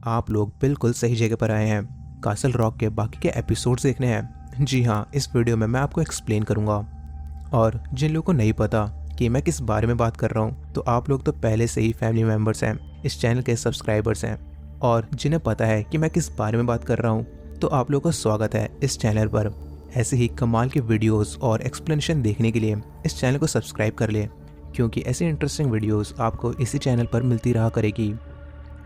आप लोग बिल्कुल सही जगह पर आए हैं। कासल रॉक के बाकी के एपिसोड्स देखने हैं। जी हाँ, इस वीडियो में मैं आपको एक्सप्लेन करूँगा। और जिन लोगों को नहीं पता कि मैं किस बारे में बात कर रहा हूँ, तो आप लोग तो पहले से ही फैमिली मेम्बर्स हैं, इस चैनल के सब्सक्राइबर्स हैं। और जिन्हें पता है कि मैं किस बारे में बात कर रहा हूँ, तो आप लोगों का स्वागत है इस चैनल पर। ऐसे ही कमाल के वीडियोस और एक्सप्लेनेशन देखने के लिए इस चैनल को सब्सक्राइब कर लें, क्योंकि ऐसी इंटरेस्टिंग वीडियोस आपको इसी चैनल पर मिलती रहा करेगी।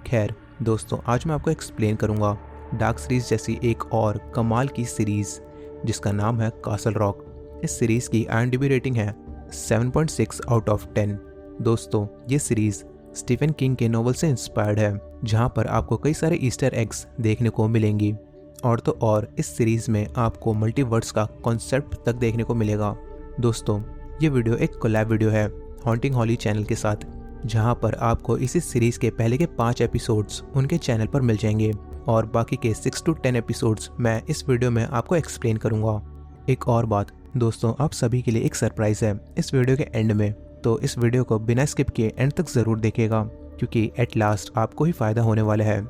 खैर दोस्तों, आज मैं आपको एक्सप्लेन करूंगा डार्क सीरीज जैसी एक और कमाल की सीरीज जिसका नाम है कासल रॉक। इस सीरीज की IMDb रेटिंग है 7.6 आउट ऑफ 10। दोस्तों, ये सीरीज स्टीफन किंग के नोवेल से इंस्पायर्ड है, जहां पर आपको कई सारे ईस्टर एग्स देखने को मिलेंगी। और तो और इस सीरीज में आपको मल्टीवर्स का कॉन्सेप्ट तक देखने को मिलेगा। दोस्तों, ये वीडियो एक कोलैब वीडियो है हॉन्टिंग हॉली चैनल के साथ, जहां पर आपको इसी सीरीज के पहले के 5 एपिसोड्स उनके चैनल पर मिल जाएंगे और बाकी के 6 to 10 एपिसोड्स मैं इस वीडियो में आपको एक्सप्लेन करूंगा। एक और बात दोस्तों, आप सभी के लिए एक सरप्राइज है इस वीडियो के एंड में, तो इस वीडियो को बिना स्किप किए एंड तक जरूर देखिएगा, क्योंकि एट लास्ट आपको ही फायदा होने वाला है।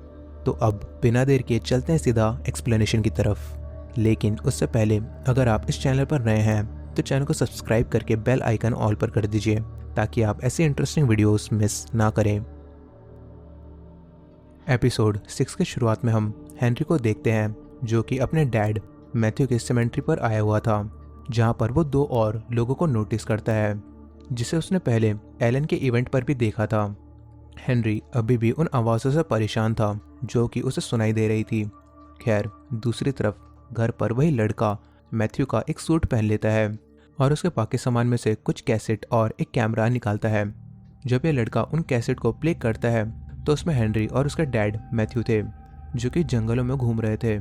तो अब बिना देर के चलते हैं सीधा एक्सप्लेनेशन की तरफ। लेकिन उससे पहले अगर आप इस चैनल पर नए हैं तो चैनल को सब्सक्राइब करके बेल आइकन ऑल पर कर दीजिए, ताकि आप ऐसी इंटरेस्टिंग वीडियोस मिस ना करें। एपिसोड 6 की शुरुआत में हम हेनरी को देखते हैं, जो कि अपने डैड मैथ्यू के सेमेंट्री पर आया हुआ था, जहां पर वो 2 और लोगों को नोटिस करता है, जिसे उसने पहले एलन के इवेंट पर भी देखा था। हेनरी अभी भी उन आवाज़ों से परेशान था जो कि उसे सुनाई दे रही थी। खैर दूसरी तरफ घर पर वही लड़का मैथ्यू का एक सूट पहन लेता है और उसके बाकी सामान में से कुछ कैसेट और एक कैमरा निकालता है। जब ये लड़का उन कैसेट को प्ले करता है तो उसमें हेनरी और उसका डैड मैथ्यू थे, जो कि जंगलों में घूम रहे थे।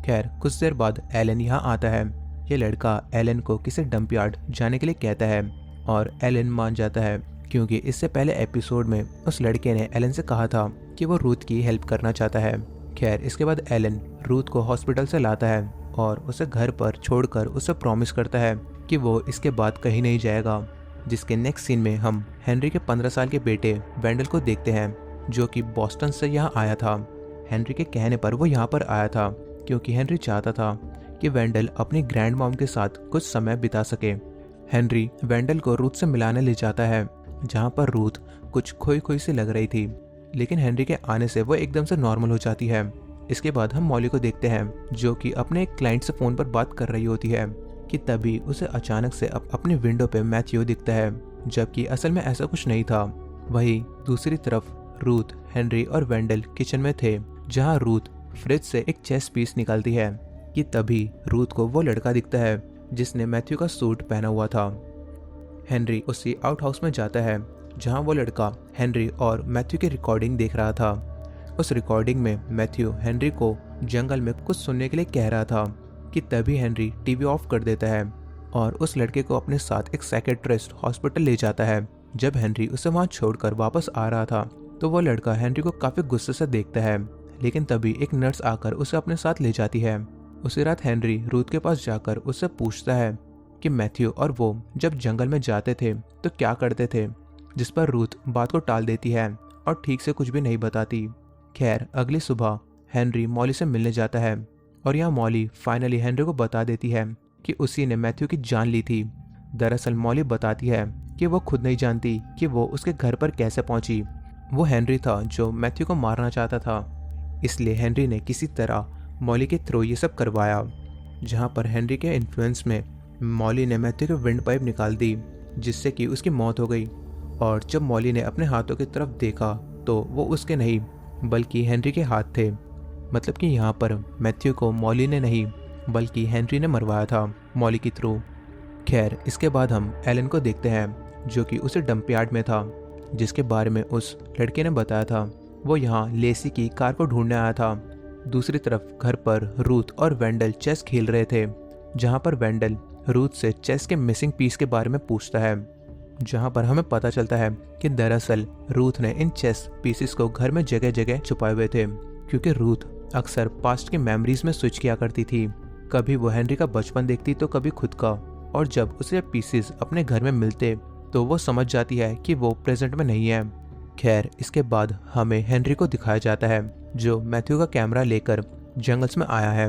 खैर कुछ देर बाद एलन यहाँ आता है। ये लड़का एलन को किसी डंप यार्ड जाने के लिए कहता है और एलन मान जाता है, क्योंकि इससे पहले एपिसोड में उस लड़के ने एलन से कहा था कि वो रूथ की हेल्प करना चाहता है। खैर इसके बाद एलन रूथ को हॉस्पिटल से लाता है और उसे घर पर छोड़कर उसे प्रॉमिस करता है कि वो इसके बाद कहीं नहीं जाएगा। जिसके नेक्स्ट सीन में हम हेनरी के 15 साल के बेटे वेंडल को देखते हैं, जो कि बॉस्टन से यहाँ आया था। हेनरी के कहने पर वो यहाँ पर आया था क्योंकि हेनरी चाहता था कि वेंडल अपनी ग्रैंड मॉम के साथ कुछ समय बिता सके। हेनरी वेंडल को रूथ से मिलाने ले जाता है, जहाँ पर रूथ कुछ खोई खोई सी लग रही थी, लेकिन हेनरी के आने से वो एकदम से नॉर्मल हो जाती है। इसके बाद हम मॉली को देखते हैं, जो कि अपने एक क्लाइंट से फोन पर बात कर रही होती है कि तभी उसे अचानक से अपनी विंडो पे मैथ्यू दिखता है, जबकि असल में ऐसा कुछ नहीं था। वहीं दूसरी तरफ रूथ, हेनरी और वेंडल किचन में थे, जहां रूथ फ्रिज से एक चेस पीस निकालती है कि तभी रूथ को वो लड़का दिखता है जिसने मैथ्यू का सूट पहना हुआ था। हेनरी उसी आउट हाउस में जाता है, जहां वो लड़का हेनरी और मैथ्यू की रिकॉर्डिंग देख रहा था। उस रिकॉर्डिंग में मैथ्यू हेनरी को जंगल में कुछ सुनने के लिए कह रहा था कि तभी हेनरी टीवी ऑफ कर देता है और उस लड़के को अपने साथ एक साइकेट्रिस्ट हॉस्पिटल ले जाता है। जब हेनरी उसे वहां छोड़कर वापस आ रहा था तो वो लड़का हेनरी को काफी गुस्से से देखता है, लेकिन तभी एक नर्स आकर उसे अपने साथ ले जाती है। उसी रात हेनरी रूथ के पास जाकर उससे पूछता है कि मैथ्यू और वो जब जंगल में जाते थे तो क्या करते थे, जिस पर रूथ बात को टाल देती है और ठीक से कुछ भी नहीं बताती। खैर अगली सुबह हेनरी मॉली से मिलने जाता है और यहाँ मॉली फाइनली हेनरी को बता देती है कि उसी ने मैथ्यू की जान ली थी। दरअसल मॉली बताती है कि वो खुद नहीं जानती कि वो उसके घर पर कैसे पहुंची। वो हेनरी था जो मैथ्यू को मारना चाहता था, इसलिए हेनरी ने किसी तरह मॉली के थ्रू ये सब करवाया। जहाँ पर हेनरी के इन्फ्लुएंस में मॉली ने मैथ्यू की विंड पाइप निकाल दी, जिससे कि उसकी मौत हो गई। और जब मॉली ने अपने हाथों की तरफ देखा तो वो उसके नहीं बल्कि हेनरी के हाथ थे। मतलब कि यहाँ पर मैथ्यू को मॉली ने नहीं बल्कि हेनरी ने मरवाया था मॉली के थ्रू। खैर इसके बाद हम एलन को देखते हैं, जो कि उसी डंप यार्ड में था जिसके बारे में उस लड़के ने बताया था। वो यहाँ लेसी की कार को ढूंढने आया था। दूसरी तरफ घर पर रूथ और वेंडल चेस खेल रहे थे, जहाँ पर वेंडल रूथ से चेस के मिसिंग पीस के बारे में पूछता है, जहाँ पर हमें पता चलता है कि दरअसल रूथ ने इन चेस पीसेस को घर में जगह जगह छुपाए हुए थे, क्योंकि रूथ अक्सर पास्ट की मेमोरीज में स्विच किया करती थी। कभी वो हेनरी का बचपन देखती तो कभी खुद का, और जब उसे पीसेस अपने घर में मिलते तो वो समझ जाती है कि वो प्रेजेंट में नहीं है। खैर इसके बाद हमें हेनरी को दिखाया जाता है जो मैथ्यू का कैमरा लेकर जंगल्स में आया है,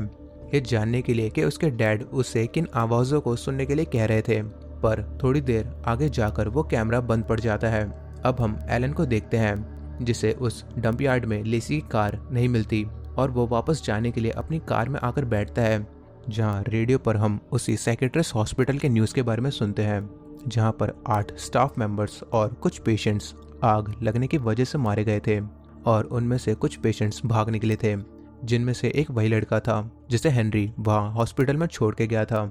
ये जानने के लिए कि उसके डैड उसे किन आवाज़ों को सुनने के लिए कह रहे थे। पर थोड़ी देर आगे जाकर वो कैमरा बंद पड़ जाता है। अब हम एलन को देखते हैं जिसे उस डंप यार्ड में लेसी की कार नहीं मिलती और वो वापस जाने के लिए अपनी कार में आकर बैठता है, जहाँ रेडियो पर हम उसी साइकेट्रिस्ट हॉस्पिटल के न्यूज़ के बारे में सुनते हैं, जहाँ पर 8 स्टाफ मेंबर्स और कुछ पेशेंट्स आग लगने की वजह से मारे गए थे और उनमें से कुछ पेशेंट्स भाग निकले थे, जिनमें से एक वही लड़का था जिसे हेनरी वहाँ हॉस्पिटल में छोड़ के गया था।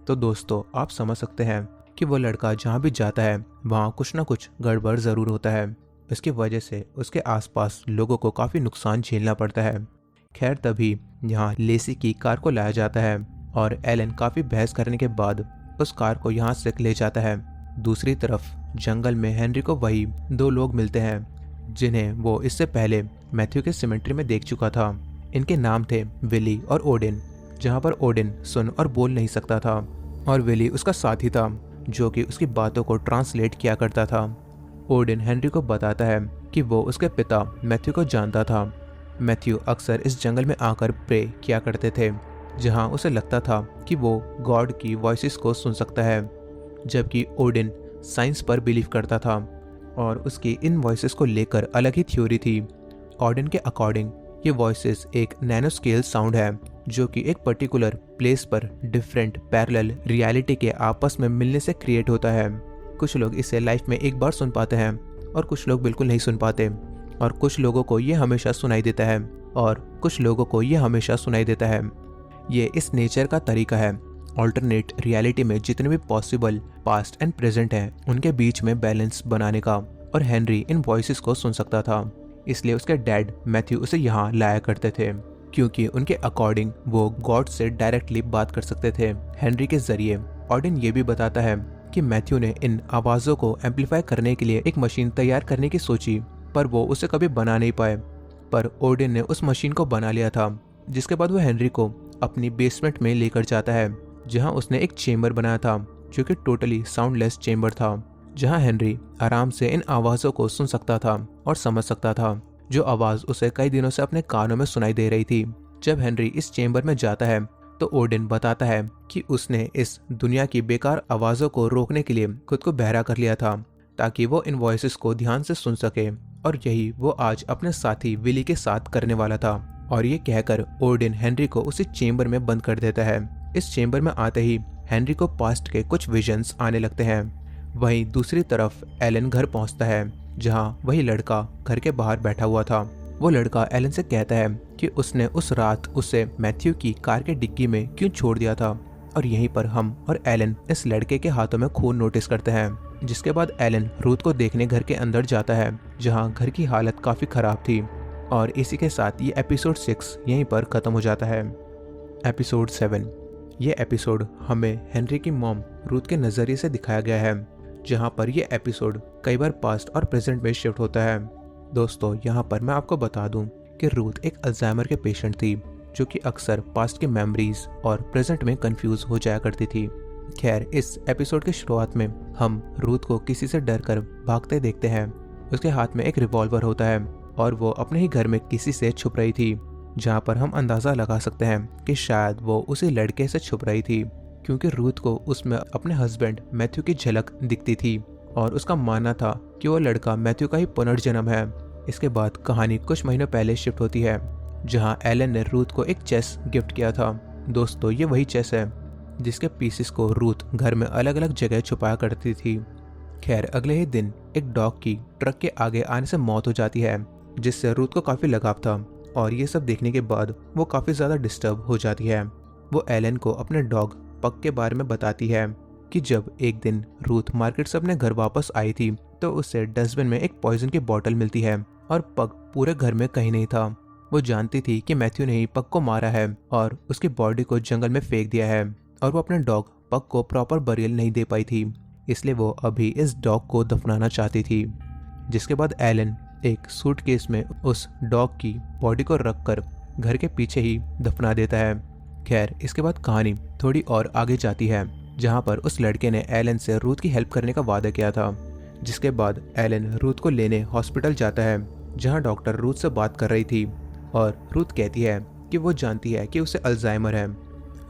तो दोस्तों आप समझ सकते हैं कि वो लड़का जहाँ भी जाता है वहाँ कुछ ना कुछ गड़बड़ ज़रूर होता है। इसकी वजह से उसके आसपास लोगों को काफ़ी नुकसान झेलना पड़ता है। खैर तभी यहाँ लेसी की कार को लाया जाता है और एलन काफ़ी बहस करने के बाद उस कार को यहाँ से ले जाता है। दूसरी तरफ जंगल में हेनरी को वही 2 लोग मिलते हैं जिन्हें वो इससे पहले मैथ्यू के सिमेट्री में देख चुका था। इनके नाम थे विली और ओडिन, जहाँ पर ओडिन सुन और बोल नहीं सकता था और विली उसका साथी था जो कि उसकी बातों को ट्रांसलेट किया करता था। ओडिन हेनरी को बताता है कि वो उसके पिता मैथ्यू को जानता था। मैथ्यू अक्सर इस जंगल में आकर प्रे किया करते थे, जहाँ उसे लगता था कि वो गॉड की वॉइसेस को सुन सकता है, जबकि ओडिन साइंस पर बिलीव करता था और उसकी इन वॉइसेस को लेकर अलग ही थ्योरी थी। ओडिन के अकॉर्डिंग ये वॉइसेस एक नैनो स्केल साउंड है जो कि एक पर्टिकुलर प्लेस पर डिफरेंट पैरेलल रियलिटी के आपस में मिलने से क्रिएट होता है। कुछ लोग इसे लाइफ में एक बार सुन पाते हैं और कुछ लोग बिल्कुल नहीं सुन पाते, और कुछ लोगों को ये हमेशा सुनाई देता है और कुछ लोगों को ये हमेशा सुनाई देता है। ये इस नेचर का तरीका है ऑल्टरनेट रियलिटी में जितने भी पॉसिबल पास्ट एंड प्रेजेंट हैं उनके बीच में बैलेंस बनाने का, और हेनरी इन वॉइसेस को सुन सकता था। इसलिए उसके डैड मैथ्यू उसे यहाँ लाया करते थे क्योंकि उनके अकॉर्डिंग वो गॉड से डायरेक्टली बात कर सकते थे हेनरी के जरिए। ओडिन ये भी बताता है कि मैथ्यू ने इन आवाज़ों को एम्पलीफाई करने के लिए एक मशीन तैयार करने की सोची, पर वो उसे कभी बना नहीं पाए। पर ओडिन ने उस मशीन को बना लिया था, जिसके बाद वो हेनरी को अपनी बेसमेंट में लेकर जाता है, जहाँ उसने एक चेम्बर बनाया था जो कि टोटली साउंडलेस चेम्बर था, जहाँ हेनरी आराम से इन आवाज़ों को सुन सकता था और समझ सकता था, जो आवाज़ उसे कई दिनों से अपने कानों में सुनाई दे रही थी। जब हेनरी इस चेम्बर में जाता है तो ओडिन बताता है कि उसने इस दुनिया की बेकार आवाज़ों को रोकने के लिए खुद को बहरा कर लिया था ताकि वो इन वॉइसेस को ध्यान से सुन सके, और यही वो आज अपने साथी विली के साथ करने वाला था। और ये कहकर ओडिन हेनरी को उसी चेम्बर में बंद कर देता है। इस चेम्बर में आते ही हेनरी को पास्ट के कुछ विजन्स आने लगते हैं। वहीं दूसरी तरफ एलन घर पहुंचता है, जहां वही लड़का घर के बाहर बैठा हुआ था। वो लड़का एलन से कहता है कि उसने उस रात उसे मैथ्यू की कार के डिग्गी में क्यों छोड़ दिया था, और यहीं पर हम और एलन इस लड़के के हाथों में खून नोटिस करते हैं। जिसके बाद एलन रूथ को देखने घर के अंदर जाता है, जहां घर की हालत काफ़ी ख़राब थी। और इसी के साथ ये एपिसोड 6 यहीं पर ख़त्म हो जाता है। एपिसोड 7, ये एपिसोड हमें हेनरी की मॉम रूथ के नज़रिए से दिखाया गया है, जहां पर यह एपिसोड कई बार पास्ट और प्रेजेंट में शिफ्ट होता है। दोस्तों यहाँ पर मैं आपको बता दूं कि रूथ एक अल्जाइमर के पेशेंट थी, जो कि अक्सर पास्ट की मेमोरीज और प्रेजेंट में कंफ्यूज हो जाया करती थी। खैर इस एपिसोड की शुरुआत में हम रूथ को किसी से डर कर भागते देखते हैं। उसके हाथ में एक रिवॉल्वर होता है और वो अपने ही घर में किसी से छुप रही थी, जहाँ पर हम अंदाज़ा लगा सकते हैं कि शायद वो उसी लड़के से छुप रही थी, क्योंकि रूथ को उसमें अपने हस्बैंड मैथ्यू की झलक दिखती थी और उसका मानना था कि वो लड़का मैथ्यू का ही पुनर्जन्म है। इसके बाद कहानी कुछ महीनों पहले शिफ्ट होती है, जहां एलन ने रूथ को एक चेस गिफ्ट किया था। दोस्तों ये वही चेस है जिसके पीसेस को रूथ घर में अलग अलग जगह छुपाया करती थी। खैर अगले ही दिन एक डॉग की ट्रक के आगे आने से मौत हो जाती है, जिससे रूथ को काफ़ी लगाव था, और ये सब देखने के बाद वो काफ़ी ज़्यादा डिस्टर्ब हो जाती है। वो एलन को अपने डॉग पग के बारे में बताती है कि जब एक दिन रूथ मार्केट से अपने घर वापस आई थी तो उसे डस्टबिन में एक पॉइजन की बोतल मिलती है, और पग पूरे घर में कहीं नहीं था। वो जानती थी कि मैथ्यू ने ही पग को मारा है और उसकी बॉडी को जंगल में फेंक दिया है, और वो अपने डॉग पग को प्रॉपर बरियल नहीं दे पाई थी, इसलिए वो अभी इस डॉग को दफनाना चाहती थी। जिसके बाद एलन एक सूटकेस में उस डॉग की बॉडी को रखकर घर के पीछे ही दफना देता है। खैर इसके बाद कहानी थोड़ी और आगे जाती है, जहाँ पर उस लड़के ने एलन से रूथ की हेल्प करने का वादा किया था, जिसके बाद एलन रूथ को लेने हॉस्पिटल जाता है, जहां डॉक्टर रूथ से बात कर रही थी और रूथ कहती है कि वो जानती है कि उसे अल्जाइमर है।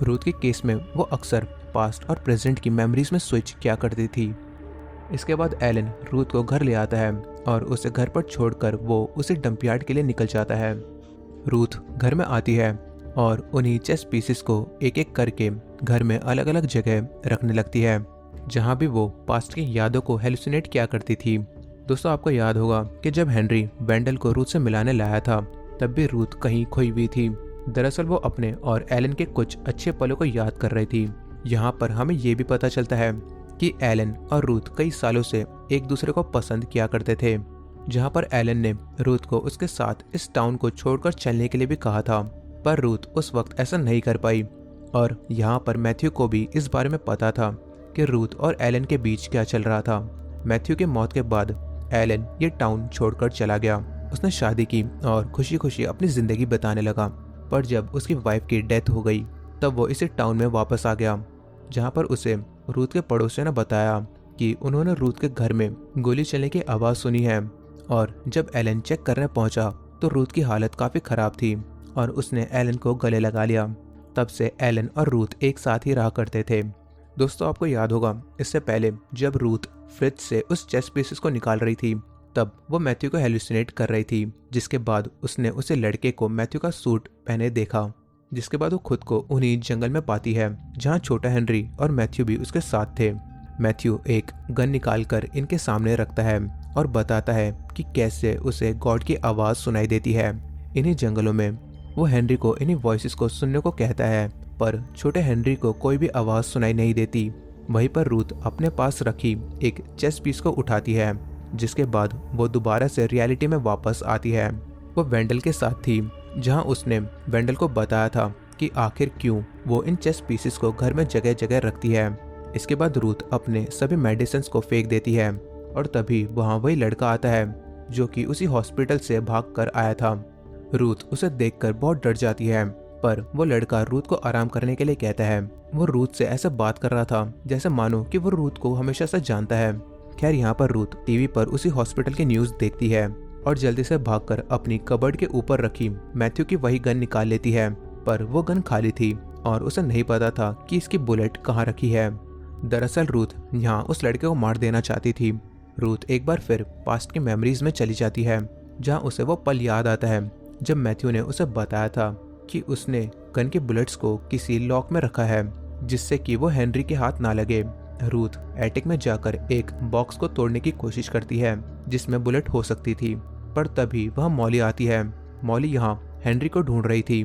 रूथ के केस में वो अक्सर पास्ट और प्रेजेंट की मेमोरीज में स्विच किया करती थी। इसके बाद एलन रूथ को घर ले आता है और उसे घर पर छोड़कर वो उसे डंपयार्ड के लिए निकल जाता है। रूथ घर में आती है और उन्हीं चेस पीसेस को एक एक करके घर में अलग अलग जगह रखने लगती है, जहां भी वो पास्ट की यादों को हेलुसिनेट किया करती थी। दोस्तों, आपको याद होगा कि जब हेनरी वेंडल को रूथ से मिलाने लाया था, तब भी रूथ कहीं खोई हुई थी। दरअसल वो अपने और एलन के कुछ अच्छे पलों को याद कर रही थी। यहाँ पर हमें ये भी पता चलता है कि एलन और रूथ कई सालों से एक दूसरे को पसंद किया करते थे, जहाँ पर एलन ने रूथ को उसके साथ इस टाउन को छोड़कर चलने के लिए भी कहा था, पर रूथ उस वक्त ऐसा नहीं कर पाई। और यहाँ पर मैथ्यू को भी इस बारे में पता था कि रूथ और एलन के बीच क्या चल रहा था। मैथ्यू के मौत के बाद एलन ये टाउन छोड़कर चला गया। उसने शादी की और खुशी खुशी अपनी जिंदगी बिताने लगा, पर जब उसकी वाइफ की डेथ हो गई तब वो इसी टाउन में वापस आ गया, जहाँ पर उसे रूथ के पड़ोसियों ने बताया कि उन्होंने रूथ के घर में गोली चलने की आवाज़ सुनी है। और जब एलन चेक करने पहुंचा तो रूथ की हालत काफ़ी ख़राब थी और उसने एलन को गले लगा लिया। तब से एलन और रूथ एक साथ ही रहा करते थे। दोस्तों, आपको याद होगा इससे पहले जब रूथ फ्रिज से उस चेस पीसेस को निकाल रही थी, तब वो मैथ्यू को हेलुसिनेट कर रही थी, जिसके बाद उसने उसे लड़के को मैथ्यू का सूट पहने देखा। जिसके बाद वो खुद को उन्हीं जंगल में पाती है, जहाँ छोटा हेनरी और मैथ्यू भी उसके साथ थे। मैथ्यू एक गन निकाल कर इनके सामने रखता है और बताता है कि कैसे उसे गॉड की आवाज़ सुनाई देती है। इन्हीं जंगलों में वो हेनरी को इन्हीं वॉइसेस को सुनने को कहता है, पर छोटे हेनरी को कोई भी आवाज़ सुनाई नहीं देती। वहीं पर रूथ अपने पास रखी एक चेस पीस को उठाती है, जिसके बाद वो दोबारा से रियलिटी में वापस आती है। वो वेंडल के साथ थी, जहां उसने वेंडल को बताया था कि आखिर क्यों वो इन चेस पीसेस को घर में जगह जगह रखती है। इसके बाद रूथ अपने सभी मेडिसिन को फेंक देती है और तभी वहाँ वही लड़का आता है जो कि उसी हॉस्पिटल से भाग कर आया था। रूथ उसे देखकर बहुत डर जाती है, पर वो लड़का रूथ को आराम करने के लिए कहता है। वो रूथ से ऐसे बात कर रहा था जैसे मानो कि वो रूथ को हमेशा से जानता है। खैर, यहाँ पर रूथ टीवी पर उसी हॉस्पिटल की न्यूज़ देखती है और जल्दी से भागकर अपनी कबर्ड के ऊपर रखी मैथ्यू की वही गन निकाल लेती है, पर वो गन खाली थी और उसे नहीं पता था कि इसकी बुलेट कहाँ रखी है। दरअसल रूथ यहाँ उस लड़के को मार देना चाहती थी। रूथ एक बार फिर पास्ट की मेमोरीज में चली जाती है, जहाँ उसे वो पल याद आता है जब मैथ्यू ने उसे बताया था कि उसने गन के बुलेट्स को किसी लॉक में रखा है, जिससे कि वो हेनरी के हाथ ना लगे। रूथ एटिक में जाकर एक बॉक्स को तोड़ने की कोशिश करती है जिसमें बुलेट हो सकती थी, पर तभी वह मॉली आती है। मॉली यहाँ हेनरी को ढूंढ रही थी।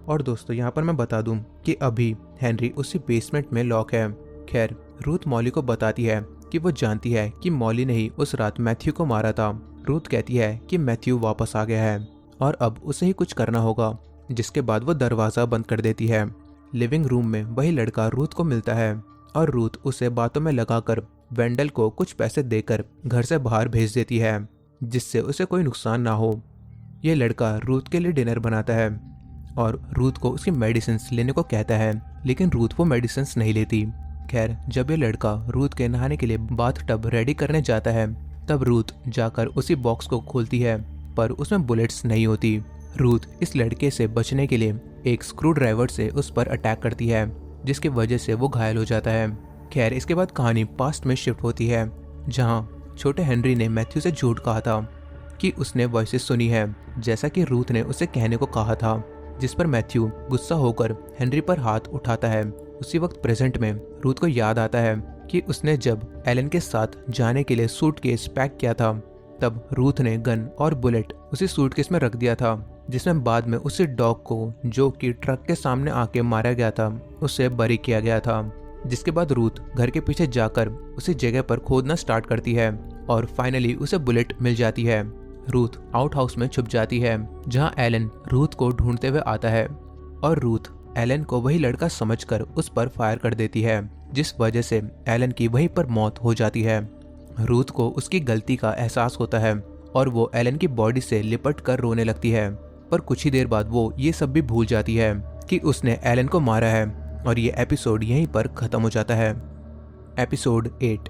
और दोस्तों, यहाँ पर मैं बता दूं कि अभी हेनरी उसी बेसमेंट में लॉक है। खैर, रूथ मॉली को बताती है कि वो जानती है कि मॉली ने ही उस रात मैथ्यू को मारा था। रूथ कहती है कि मैथ्यू वापस आ गया है और अब उसे ही कुछ करना होगा, जिसके बाद वो दरवाज़ा बंद कर देती है। लिविंग रूम में वही लड़का रूथ को मिलता है और रूथ उसे बातों में लगाकर वेंडल को कुछ पैसे देकर घर से बाहर भेज देती है, जिससे उसे कोई नुकसान ना हो। ये लड़का रूथ के लिए डिनर बनाता है और रूथ को उसकी मेडिसिन लेने को कहता है, लेकिन रूथ वो मेडिसिन नहीं लेती। खैर, जब ये लड़का रूथ के नहाने के लिए बाथ टब रेडी करने जाता है, तब रूथ जाकर उसी बॉक्स को खोलती है, पर उसमें बुलेट्स नहीं होती। रूथ इस लड़के से बचने के लिए एक स्क्रू ड्राइवर से उस पर अटैक करती है, जिसकी वजह से वो घायल हो जाता है। खैर, इसके बाद कहानी पास्ट में शिफ्ट होती है, जहाँ छोटे हेनरी ने मैथ्यू से झूठ कहा था कि उसने वॉइसेस सुनी है, जैसा कि रूथ ने उसे कहने को कहा था, जिस पर मैथ्यू गुस्सा होकर हेनरी पर हाथ उठाता है। उसी वक्त प्रेजेंट में रूथ को याद आता है कि उसने जब एलन के साथ जाने के लिए सूटकेस पैक किया था, तब रूथ ने गन और बुलेट उसी सूटकेस में रख दिया था, जिसमें बाद में उसी डॉग को, जो कि ट्रक के सामने आके मारा गया था, उसे बरी किया गया था। जिसके बाद रूथ घर के पीछे जाकर उसी जगह पर खोदना स्टार्ट करती है और फाइनली उसे बुलेट मिल जाती है। रूथ आउट हाउस में छुप जाती है, जहां एलन रूथ को ढूंढते हुए आता है और रूथ एलन को वही लड़का समझकर उस पर फायर कर देती है, जिस वजह से एलन की वहीं पर मौत हो जाती है। रूथ को उसकी गलती का एहसास होता है और वो एलन की बॉडी से लिपट कर रोने लगती है, पर कुछ ही देर बाद वो ये सब भी भूल जाती है कि उसने एलन को मारा है और ये एपिसोड यहीं पर खत्म हो जाता है। एपिसोड 8।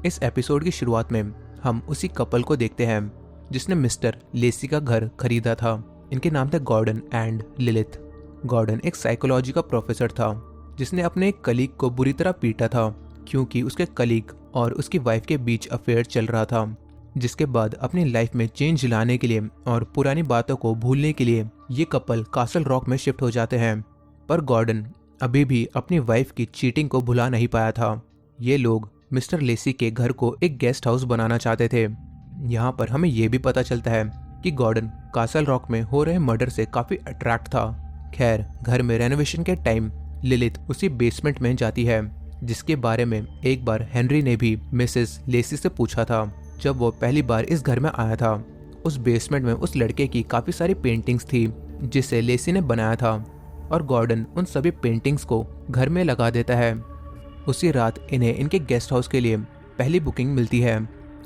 इस एपिसोड की शुरुआत में हम उसी कपल को देखते हैं जिसने मिस्टर लेसी का घर खरीदा था। इनके नाम थे गॉर्डन एंड लिलिथ। गॉर्डन एक साइकोलॉजी का प्रोफेसर था जिसने अपने एक कलीग को बुरी तरह पीटा था क्योंकि उसके कलीग और उसकी वाइफ के बीच अफेयर चल रहा था। जिसके बाद अपनी लाइफ में चेंज लाने के लिए और पुरानी बातों को भूलने के लिए ये कपल कासल रॉक में शिफ्ट हो जाते हैं। पर गॉर्डन अभी भी अपनी वाइफ की चीटिंग को भुला नहीं पाया था। ये लोग मिस्टर लेसी के घर को एक गेस्ट हाउस बनाना चाहते थे। यहाँ पर हमें यह भी पता चलता है कि गॉर्डन कासल रॉक में हो रहे मर्डर से काफी अट्रैक्ट था। खैर, घर में रेनोवेशन के टाइम लिलिथ उसी बेसमेंट में जाती है जिसके बारे में एक बार हेनरी ने भी मिसेस लेसी से पूछा था जब वो पहली बार इस घर में आया था। उस बेसमेंट में उस लड़के की काफी सारी पेंटिंग्स थी जिसे लेसी ने बनाया था और गॉर्डन उन सभी पेंटिंग्स को घर में लगा देता है। उसी रात इन्हें इनके गेस्ट हाउस के लिए पहली बुकिंग मिलती है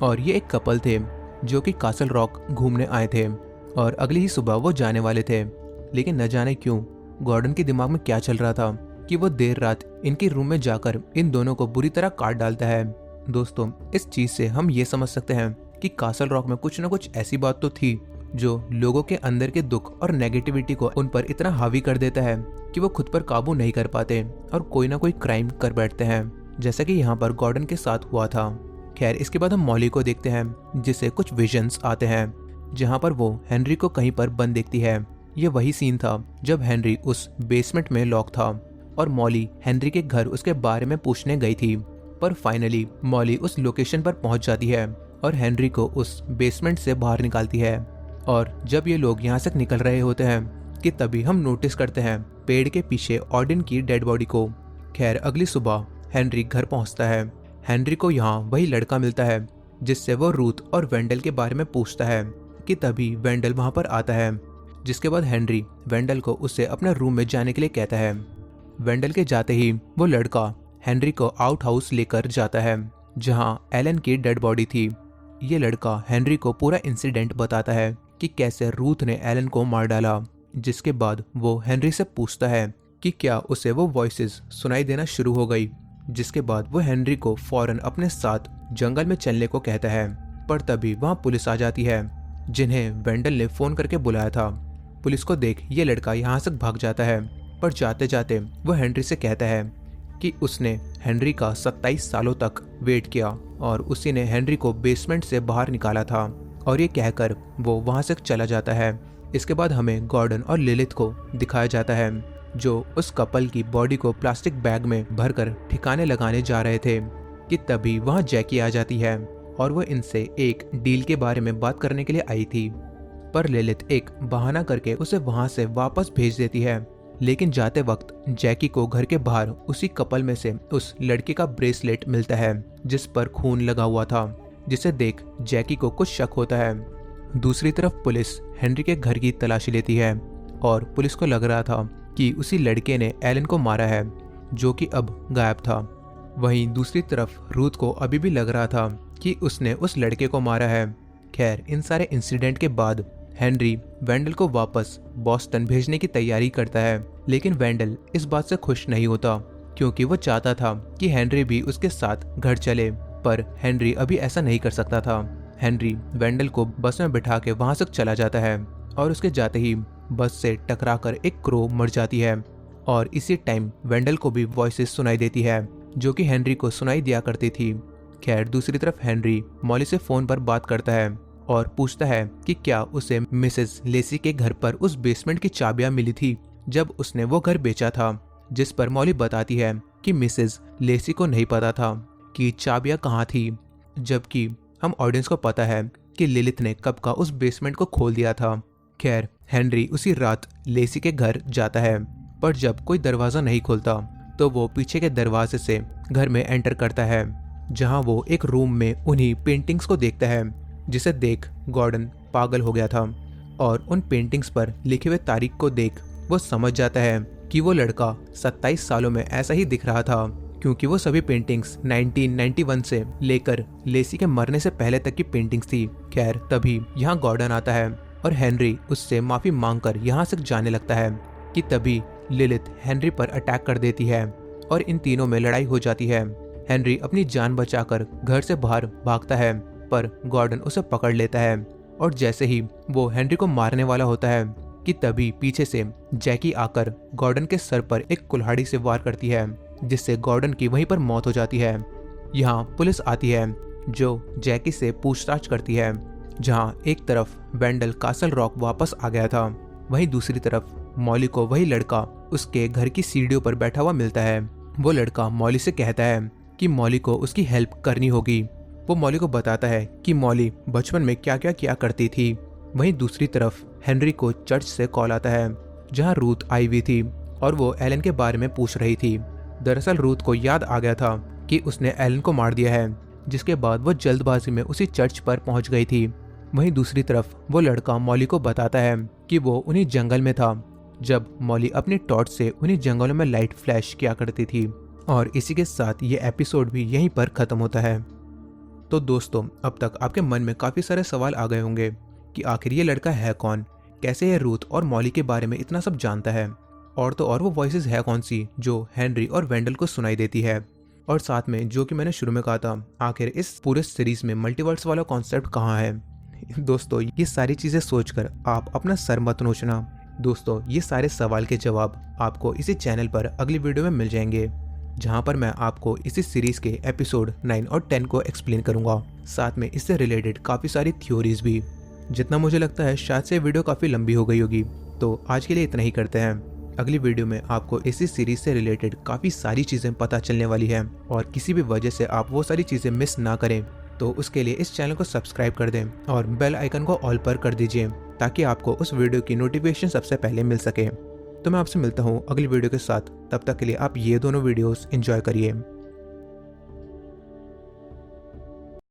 और ये एक कपल थे जो कि कासल रॉक घूमने आए थे और अगली ही सुबह वो जाने वाले थे। लेकिन न जाने क्यों गॉर्डन के दिमाग में क्या चल रहा था कि वो देर रात इनके रूम में जाकर इन दोनों को बुरी तरह काट डालता है। दोस्तों, इस चीज से हम ये समझ सकते हैं कि कासल रॉक में कुछ न कुछ ऐसी बात तो थी जो लोगों के अंदर के दुख और नेगेटिविटी को उन पर इतना हावी कर देता है कि वो खुद पर काबू नहीं कर पाते और कोई ना कोई क्राइम कर बैठते हैं, जैसा कि यहाँ पर गॉर्डन के साथ हुआ था। खैर, इसके बाद हम मॉली को देखते हैं जिसे कुछ विजन्स आते हैं जहाँ पर वो हेनरी को कहीं पर बंद देखती है। ये वही सीन था जब हेनरी उस बेसमेंट में लॉक था और मॉली हेनरी के घर उसके बारे में पूछने गई थी। पर फाइनली मॉली उस लोकेशन पर पहुंच जाती है और हेनरी को उस बेसमेंट से बाहर निकालती है। और जब ये लोग यहाँ से निकल रहे होते हैं कि तभी हम नोटिस करते हैं पेड़ के पीछे ऑडिन की डेड बॉडी को। खैर, अगली सुबह हेनरी घर पहुंचता है। हेनरी को यहाँ वही लड़का मिलता है जिससे वो रूथ और वेंडल के बारे में पूछता है कि तभी वेंडल वहां पर आता है। जिसके बाद हेनरी वेंडल को उससे अपने रूम में जाने के लिए कहता है। वेंडल के जाते ही वो लड़का हेनरी को आउट हाउस लेकर जाता है जहां एलन की डेड बॉडी थी। ये लड़का हेनरी को पूरा इंसिडेंट बताता है कि कैसे रूथ ने एलन को मार डाला। जिसके बाद वो हेनरी से पूछता है कि क्या उसे वो वॉइसेस सुनाई देना शुरू हो गई। जिसके बाद वो हेनरी को फौरन अपने साथ जंगल में चलने को कहता है। पर तभी वहां पुलिस आ जाती है जिन्हें वेंडल ने फोन करके बुलाया था। पुलिस को देख ये लड़का यहाँ से भाग जाता है, पर जाते जाते वो हेनरी से कहता है कि उसने हेनरी का 27 सालों तक वेट किया और उसी ने हेनरी को बेसमेंट से बाहर निकाला था। और ये कहकर वो वहां से चला जाता है। इसके बाद हमें गॉर्डन और लिलिथ को दिखाया जाता है जो उस कपल की बॉडी को प्लास्टिक बैग में भरकर ठिकाने लगाने जा रहे थे कि तभी वहां जैकी आ जाती है और वो इनसे एक डील के बारे में बात करने के लिए आई थी। पर लिलिथ एक बहाना करके उसे वहां से वापस भेज देती है। लेकिन जाते वक्त जैकी को घर के बाहर उसी कपल में से उस लड़के का ब्रेसलेट मिलता है जिस पर खून लगा हुआ था, जिसे देख जैकी को कुछ शक होता है। दूसरी तरफ पुलिस हेनरी के घर की तलाशी लेती है और पुलिस को लग रहा था कि उसी लड़के ने एलन को मारा है जो कि अब गायब था। वहीं दूसरी तरफ रूथ को अभी भी लग रहा था कि उसने उस लड़के को मारा है। खैर, इन सारे इंसिडेंट के बाद हेनरी वेंडल को वापस बॉस्टन भेजने की तैयारी करता है। लेकिन वेंडल इस बात से खुश नहीं होता क्योंकि वो चाहता था कि हेनरी भी उसके साथ घर चले, पर हेनरी अभी ऐसा नहीं कर सकता था। हेनरी वेंडल को बस में बिठा के वहां से चला जाता है और उसके जाते ही बस से टकराकर एक क्रो मर जाती है। और इसी टाइम वेंडल को भी वॉइसेस सुनाई देती है जो कि हेनरी को सुनाई दिया करती थी। खैर, दूसरी तरफ हेनरी मॉली से फोन पर बात करता है और पूछता है कि क्या उसे मिसेस लेसी के घर पर उस बेसमेंट की चाबियां मिली थी जब उसने वो घर बेचा था। जिस पर मॉली बताती है कि मिसेस लेसी को नहीं पता था कि चाबियां कहाँ थी, जबकि हम ऑडियंस को पता है कि लिलिथ ने कब का उस बेसमेंट को खोल दिया था। खैर, हेनरी उसी रात लेसी के घर जाता है, पर जब कोई दरवाजा नहीं खुलता तो वो पीछे के दरवाजे से घर में एंटर करता है जहां वो एक रूम में उन्हीं पेंटिंग्स को देखता है जिसे देख गॉर्डन पागल हो गया था। और उन पेंटिंग्स पर लिखे हुए तारीख को देख वो समझ जाता है कि वो लड़का 27 सालों में ऐसा ही दिख रहा था क्योंकि वो सभी पेंटिंग्स 1991 से लेकर लेसी के मरने से पहले तक की पेंटिंग्स थी। खैर, तभी यहाँ गॉर्डन आता है और हेनरी उससे माफी मांगकर यहाँ से जाने लगता है कि तभी लिलिथ हेनरी पर अटैक कर देती है और इन तीनों में लड़ाई हो जाती है। हेनरी अपनी जान बचाकर घर से बाहर भागता है, पर गॉर्डन उसे पकड़ लेता है और जैसे ही वो हेनरी को मारने वाला होता है कि तभी पीछे से जैकी आकर गॉर्डन के सर पर एक कुल्हाड़ी से वार करती है, जिससे गॉर्डन की वहीं पर मौत हो जाती है। यहाँ पुलिस आती है जो जैकी से पूछताछ करती है। जहाँ एक तरफ वेंडल कासल रॉक वापस आ गया था, वहीं दूसरी तरफ मॉली को वही लड़का उसके घर की सीढ़ियों पर बैठा हुआ मिलता है। वो लड़का मॉली से कहता है कि मॉली को उसकी हेल्प करनी होगी। वो मॉली को बताता है कि मॉली बचपन में क्या क्या किया करती थी। वहीं दूसरी तरफ हेनरी को चर्च से कॉल आता है, जहां रूथ आई हुई थी और वो एलन के बारे में पूछ रही थी। दरअसल रूथ को याद आ गया था कि उसने एलन को मार दिया है, जिसके बाद वो जल्दबाजी में उसी चर्च पर पहुंच गई थी। वहीं दूसरी तरफ वो लड़का मॉली को बताता है कि वो उन्हीं जंगल में था जब मॉली अपनी टॉर्च से उन्हीं जंगलों में लाइट फ्लैश किया करती थी। और इसी के साथ ये एपिसोड भी यहीं पर खत्म होता है। तो दोस्तों, अब तक आपके मन में काफी सारे सवाल आ गए होंगे कि आखिर ये लड़का है कौन, कैसे ये रूथ और मॉली के बारे में इतना सब जानता है, और तो और वो वॉइसेस है कौन सी जो हेनरी और वेंडल को सुनाई देती है, और साथ में जो कि मैंने शुरू में कहा था, आखिर इस पूरे सीरीज में मल्टीवर्स वाला कॉन्सेप्ट कहाँ है। दोस्तों, ये सारी चीजें सोचकर आप अपना सर मत नोचना। दोस्तों, ये सारे सवाल के जवाब आपको इसी चैनल पर अगली वीडियो में मिल जाएंगे, जहां पर मैं आपको इसी सीरीज के एपिसोड 9 और 10 को एक्सप्लेन करूंगा, साथ में इससे रिलेटेड काफी सारी थ्योरीज भी। जितना मुझे लगता है शायद से वीडियो काफी लंबी हो गई होगी, तो आज के लिए इतना ही करते हैं। अगली वीडियो में आपको इसी सीरीज से रिलेटेड काफी सारी चीजें पता चलने वाली है, और किसी भी वजह से आप वो सारी चीजें मिस ना करें तो उसके लिए इस चैनल को सब्सक्राइब कर दें और बेल आइकन को ऑल पर कर दीजिए, ताकि आपको उस वीडियो की नोटिफिकेशन सबसे पहले मिल सके। तो मैं आपसे मिलता हूँ अगली वीडियो के साथ। तब तक के लिए आप ये दोनों वीडियोस एंजॉय करिए।